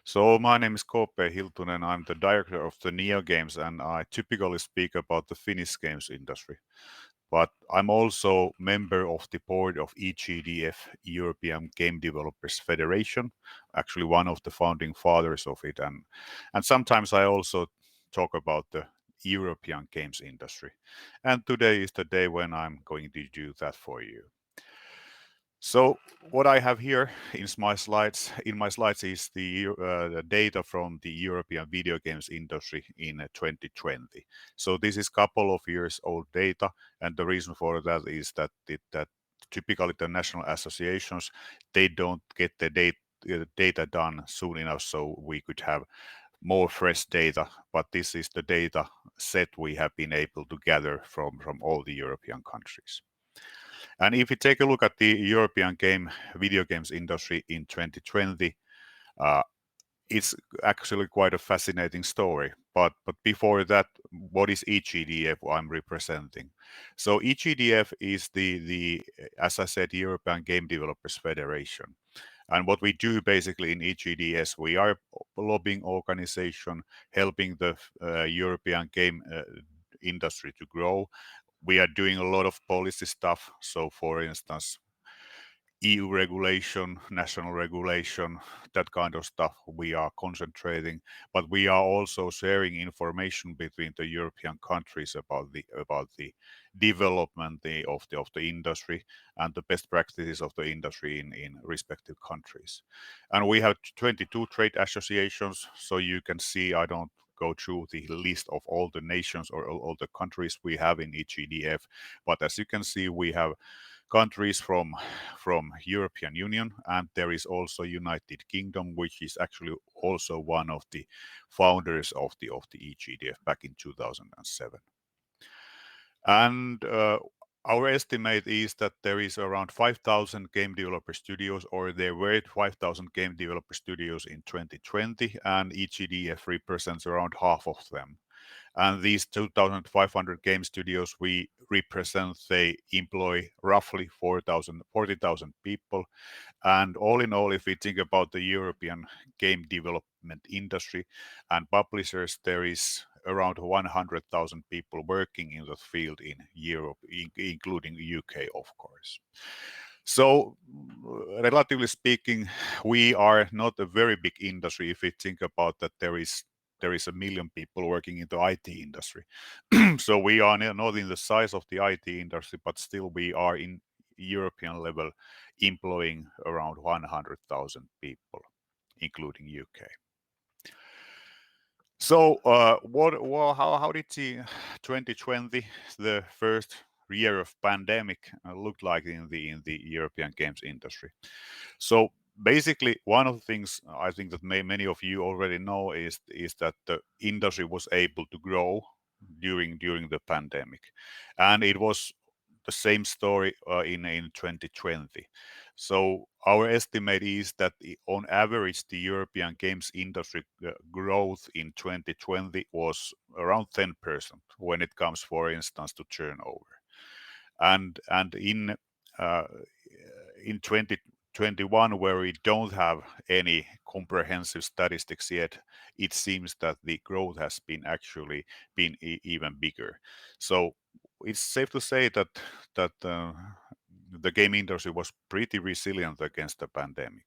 So my name is KooPee Hiltunen. I'm the director of the Neo Games, and I typically speak about the Finnish games industry. But I'm also member of the board of EGDF, European Game Developers Federation, actually one of the founding fathers of it, and sometimes I also talk about the European games industry. And today is the day when I'm going to do that for you. So what I have here in my slides is the data from the European video games industry in 2020. So this is couple of years old data, and the reason for that is that typically the national associations, they don't get the data done soon enough, so we could have more fresh data. But this is the data set we have been able to gather from all the European countries. And if you take a look at the European video games industry in 2020, uh, it's actually quite a fascinating story. But before that, what is EGDF I'm representing? So EGDF is the as I said, European Game Developers Federation. And what we do basically in EGDS, we are a lobbying organization helping the European game industry to grow. We are doing a lot of policy stuff. So, for instance, EU regulation, national regulation, that kind of stuff we are concentrating. But we are also sharing information between the European countries about the development of the industry and the best practices of the industry in respective countries. And we have 22 trade associations, so you can see I don't go through the list of all the nations or all the countries we have in each EDF, but as you can see, we have countries from European Union, and there is also United Kingdom, which is actually also one of the founders of the EGDF back in 2007. And our estimate is that there is around 5,000 game developer studios, or there were 5,000 game developer studios in 2020, and EGDF represents around half of them. And these 2,500 game studios we represent, they employ roughly 40,000 people. And all in all, if we think about the European game development industry and publishers, there is around 100,000 people working in that field in Europe, including UK, of course. So, relatively speaking, we are not a very big industry if we think about that there is a million people working in the IT industry. So we are not in the size of the IT industry, but still we are in European level employing around 100,000 people, including UK. So, how did the 2020, the first year of pandemic, look like in the European games industry? So basically, one of the things I think that many of you already know is that the industry was able to grow during the pandemic, and it was the same story in 2020. So our estimate is that on average, the European games industry growth in 2020 was around 10% when it comes, for instance, to turnover. And uh, in 2021, where we don't have any comprehensive statistics yet, it seems that the growth has been actually been even bigger. So it's safe to say that the game industry was pretty resilient against the pandemic.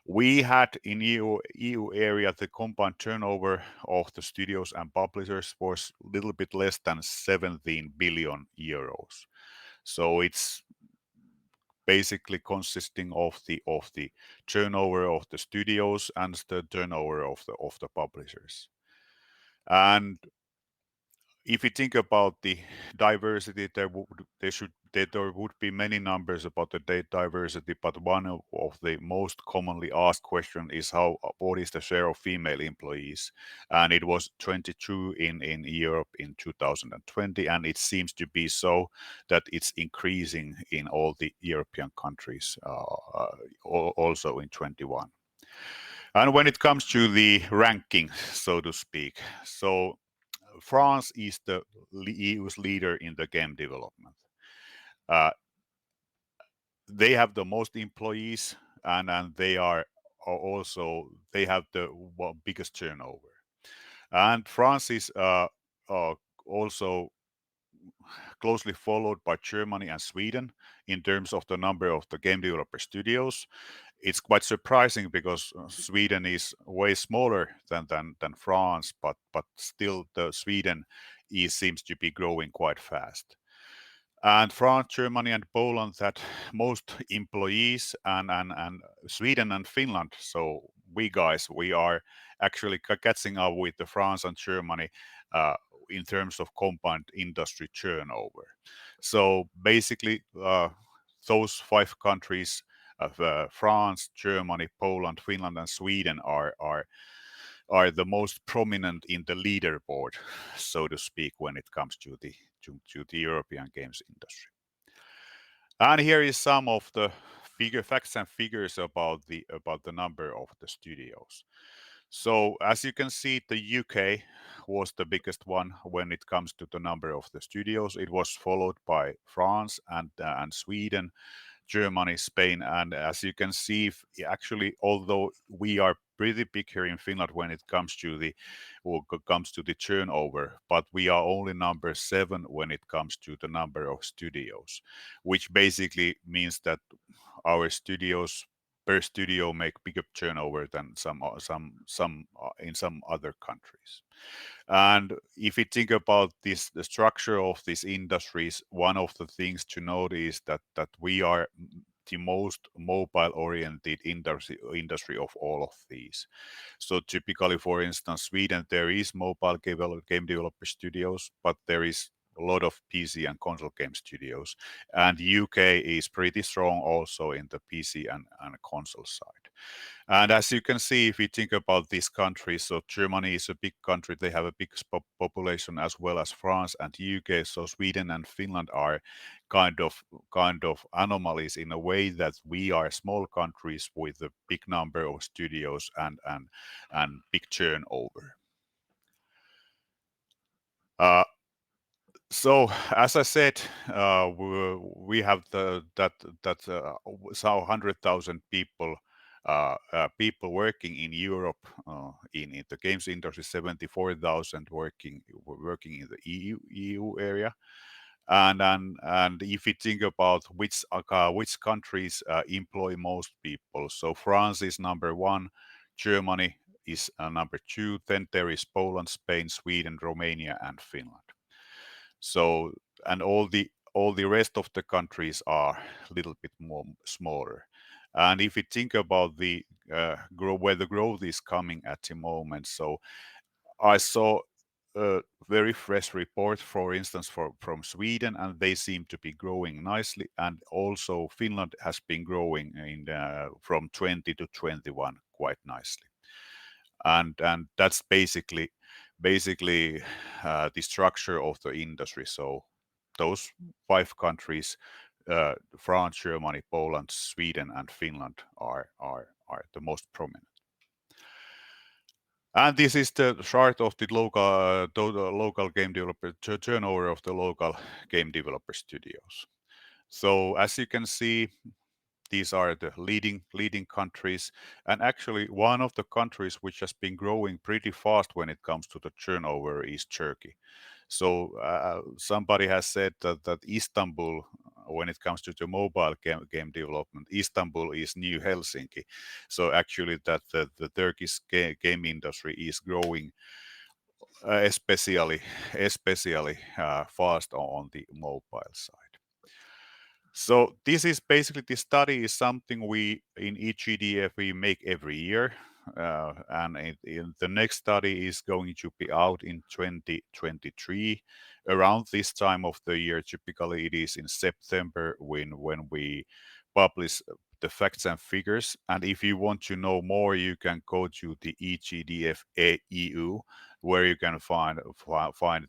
We had in EU area the combined turnover of the studios and publishers was a little bit less than 17 billion euros. So it's basically consisting of the turnover of the studios and the turnover of the publishers. And if you think about the diversity, there would be many numbers about the diversity, but one of the most commonly asked question is what is the share of female employees, and it was 22 in Europe in 2020, and it seems to be so that it's increasing in all the European countries also in 21. And when it comes to the ranking, so to speak, so France is the EU's leader in the game development. Uh, they have the most employees, and they are are also they have the biggest turnover. And France is also closely followed by Germany and Sweden in terms of the number of the game developer studios. It's quite surprising because Sweden is way smaller than France, but still the Sweden seems to be growing quite fast. And France, Germany, and Poland had most employees, and Sweden and Finland. So we guys, we are actually catching up with the France and Germany uh, in terms of combined industry turnover. So basically, those five countries of France, Germany, Poland, Finland, and Sweden are the most prominent in the leaderboard, so to speak, when it comes to the European games industry. And here is some of the facts and figures about the number of the studios. So as you can see, the UK was the biggest one when it comes to the number of the studios. It was followed by France and Sweden, Germany, Spain, and as you can see, actually, although we are pretty big here in Finland when it comes to the turnover, but we are only number 7 when it comes to the number of studios, which basically means that our studios per studio make bigger turnover than some in some other countries. And if you think about this, the structure of these industries, one of the things to note is that we are the most mobile-oriented industry of all of these. So typically, for instance, Sweden, there is mobile game developer studios, but there is a lot of PC and console game studios. And UK is pretty strong also in the PC and console side. And as you can see, if you think about these countries, so Germany is a big country, they have a big population as well as France and UK. So Sweden and Finland are kind of anomalies in a way that we are small countries with a big number of studios and big turnover. Uh, So as I said, we have so 100,000 people working in Europe in the games industry, 74,000 working in the EU area, and if you think about which countries employ most people, so France is number one, Germany is number two, then there is Poland, Spain, Sweden, Romania, and Finland. So and all the rest of the countries are a little bit more smaller. And if you think about the where the growth is coming at the moment, so I saw a very fresh report, for instance, from Sweden, and they seem to be growing nicely. And also Finland has been growing from 20 to 21 quite nicely. And that's basically the structure of the industry. So those five countries, France, Germany, Poland, Sweden, and Finland are the most prominent. And this is the chart of the local game developer turnover of the local game developer studios. So as you can see, these are the leading countries, and actually one of the countries which has been growing pretty fast when it comes to the turnover is Turkey. So somebody has said that Istanbul, when it comes to the mobile game development, Istanbul is new Helsinki. So actually, that the Turkish game industry is growing, especially fast on the mobile side. So this is basically the study is something we in EGDF we make every year, and the next study is going to be out in 2023 around this time of the year. Typically, it is in September when we publish the facts and figures. And if you want to know more, you can go to the EGDF EU, where you can find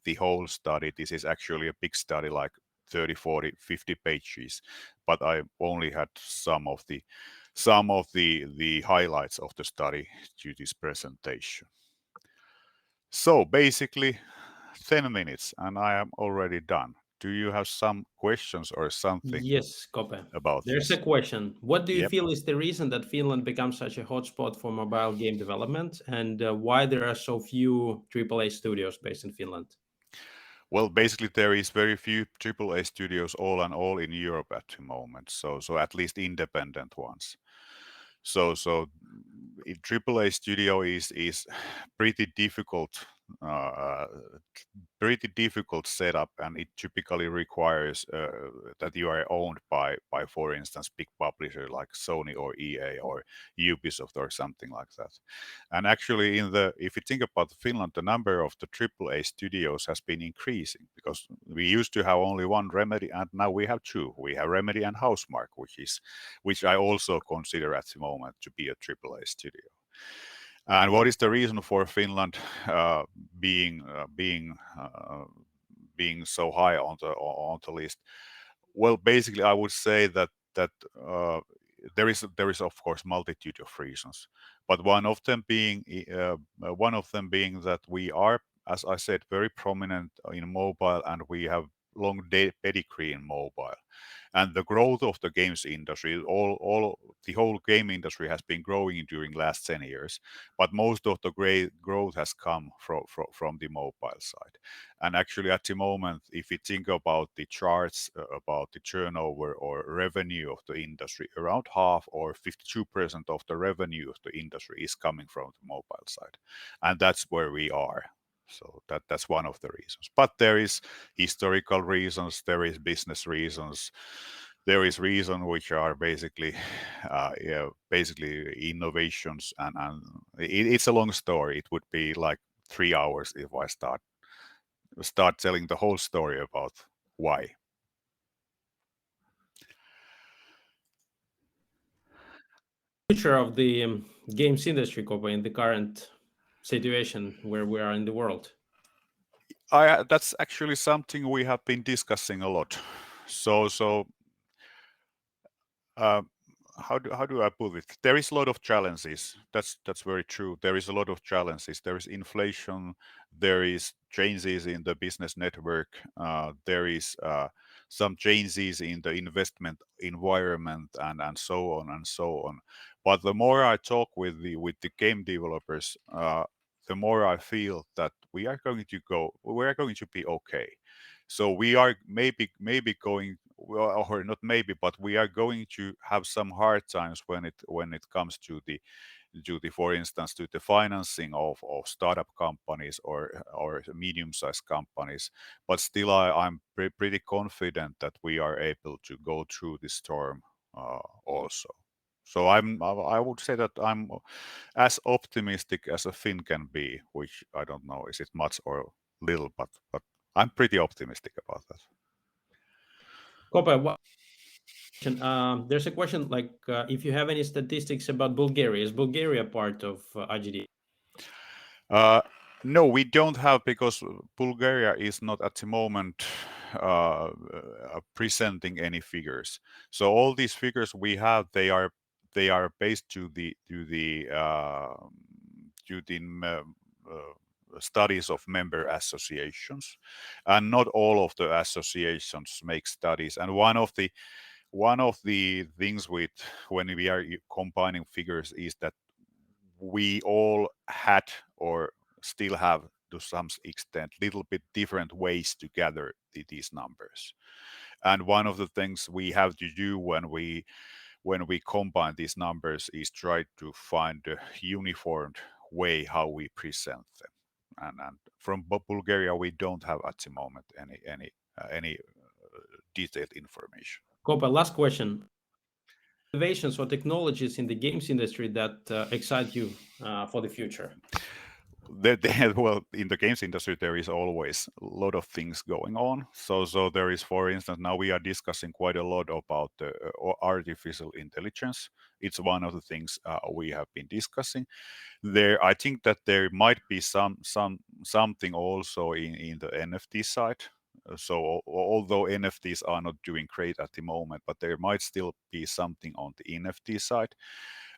the whole study. This is actually a big study, like 30, 40, 50 pages, but I only had some of the highlights of the study to this presentation. So basically 10 minutes and I am already done. do you have some questions or something Yes, Kope. about There's a this? question. What do you Yep. feel is the reason that Finland becomes such a hotspot for mobile game development, and why there are so few AAA studios based in Finland? Well, basically, there is very few AAA studios all in Europe at the moment. So at least independent ones. So AAA studio is pretty difficult, uh, pretty difficult setup, and it typically requires that you are owned by, for instance, big publisher like Sony or EA or Ubisoft or something like that. And actually, if you think about Finland, the number of the AAA studios has been increasing because we used to have only one Remedy, and now we have two. We have Remedy and Housemarque, which I also consider at the moment to be a AAA studio. And what is the reason for Finland uh, being uh, being uh, being so high on the list? Well, basically, I would say that there is of course multitude of reasons, but one of them being that we are, as I said, very prominent in mobile, and we have long pedigree in mobile, and the growth of the games industry, all the whole game industry has been growing during last 10 years, but most of the great growth has come from the mobile side. And actually at the moment, if you think about the charts, about the turnover or revenue of the industry, around half or 52% of the revenue of the industry is coming from the mobile side, and that's where we are. So that's one of the reasons, but there is historical reasons, there is business reasons, there is reason which are basically yeah, basically innovations, and it's a long story. It would be like 3 hours if I start telling the whole story about why. Future of the games industry, Kope, in the current situation where we are in the world? That's actually something we have been discussing a lot. So uh, how do I put it? There is a lot of challenges. That's very true. There is a lot of challenges. There is inflation. There is changes in the business network. There is some changes in the investment environment, and so on and so on. But the more I talk with the game developers, the more I feel that we are going to be okay. So we are maybe going, well, or not maybe, but we are going to have some hard times when it comes to the, for instance, to the financing of startup companies or medium-sized companies. But still, I'm pretty confident that we are able to go through this storm also. So I would say that I'm as optimistic as a Finn can be, which I don't know, is it much or little, but I'm pretty optimistic about that. Kope, there's a question like if you have any statistics about Bulgaria. Is Bulgaria part of IGD? Uh, no, we don't have, because Bulgaria is not at the moment presenting any figures. So all these figures we have, they are based to the studies of member associations, and not all of the associations make studies. And one of the things with when we are combining figures is that we all had or still have, to some extent, little bit different ways to gather these numbers. And one of the things we have to do when we combine these numbers is try to find a uniformed way how we present them. And from Bulgaria, we don't have at the moment any detailed information. Kope, last question. Innovations or technologies in the games industry that excite you for the future? Well, in the games industry, there is always a lot of things going on. So there is, for instance, now we are discussing quite a lot about the artificial intelligence. It's one of the things we have been discussing. I think that there might be something also in the NFT side. So although NFTs are not doing great at the moment, but there might still be something on the NFT side.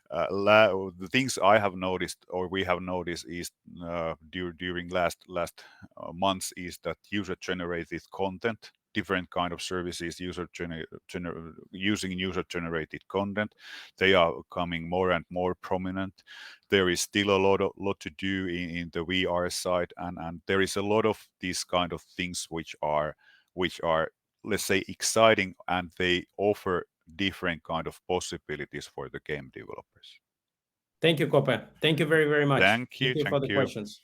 The things I have noticed, or we have noticed, is during last months, is that user generated content different kind of services, using user generated content. They are becoming more and more prominent. There is still a lot to do in the VR side, and there is a lot of these kind of things which are, let's say, exciting, and they offer different kind of possibilities for the game developers. Thank you, Kope. Thank you very, very much. Thank Thank you, you for thank the you. questions.